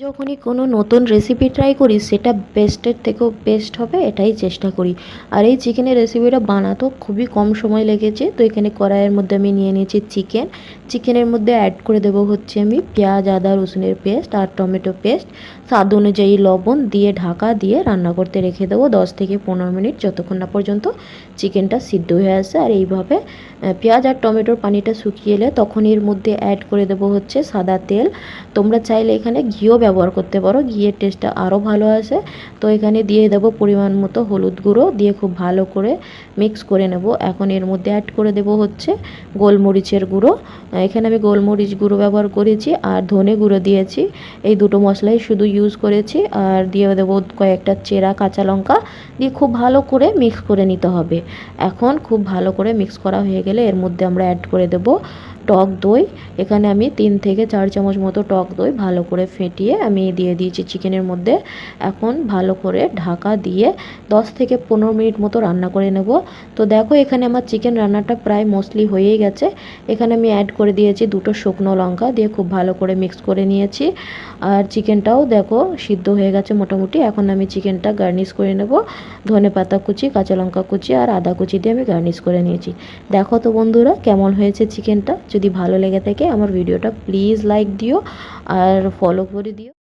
যখনই কোনো নতুন রেসিপি ট্রাই করি সেটা বেস্টের থেকেও বেস্ট হবে এটাই চেষ্টা করি। আর এই চিকেনের রেসিপিটা বানাতেও খুবই কম সময় লেগেছে। তো এখানে কড়াইয়ের মধ্যে আমি নিয়ে নিয়েছি চিকেন। চিকেনের মধ্যে অ্যাড করে দেবো হচ্ছে আমি পেঁয়াজ, আদা, রসুনের পেস্ট আর টমেটো পেস্ট, স্বাদ অনুযায়ী লবণ দিয়ে ঢাকা দিয়ে রান্না করতে রেখে দেবো 10 থেকে 15 মিনিট, যতক্ষণ না পর্যন্ত চিকেনটা সিদ্ধ হয়ে আসে। আর এইভাবে পেঁয়াজ আর টমেটোর পানিটা শুকিয়ে এলে তখন এর মধ্যে অ্যাড করে দেবো হচ্ছে সাদা তেল। তোমরা চাইলে এখানে ঘিও ব্যবহার করতে পারো, ঘিয়ের টেস্টটা আরও ভালো আসে। তো এখানে দিয়ে দেবো পরিমাণ মতো হলুদ গুঁড়ো, দিয়ে খুব ভালো করে মিক্স করে নেব। এখন এর মধ্যে অ্যাড করে দেবো হচ্ছে গোলমরিচের গুঁড়ো। এখানে আমি গোলমরিচ গুঁড়ো ব্যবহার করেছি আর ধনে গুঁড়ো দিয়েছি। এই দুটো মশলাই শুধু ইউজ করেছি। আর দিয়ে দেবো কয়েকটা চেরা কাঁচা লঙ্কা, দিয়ে খুব ভালো করে মিক্স করে নিতে হবে। এখন খুব ভালো করে মিক্স করা হয়ে গেলে এর মধ্যে আমরা অ্যাড করে দেবো টক দই। এখানে আমি 3 থেকে 4 চামচ মতো টক দই ভালো করে ফেটিয়ে আমি দিয়ে দিয়েছি চিকেনের মধ্যে। এখন ভালো করে ঢাকা দিয়ে 10 থেকে 15 মিনিট মতো রান্না করে নেব। তো দেখো এখানে আমার চিকেন রান্নাটা প্রায় মোস্টলি হয়েই গেছে। এখানে আমি অ্যাড করে দিয়েছি দুটো শুকনো লঙ্কা, দিয়ে খুব ভালো করে মিক্স করে নিয়েছি। আর চিকেনটাও দেখো সিদ্ধ হয়ে গেছে মোটামুটি। এখন আমি চিকেনটা গার্নিশ করে নেব। ধনেপাতা কুচি, কাঁচা লঙ্কা কুচি আর আদা কুচি দিয়ে আমি গার্নিশ করে নিয়েছি। দেখো তো বন্ধুরা কেমন হয়েছে চিকেনটা। যদি ভালো লেগে থাকে আমার ভিডিওটা প্লিজ লাইক দিও আর ফলো করে দিও।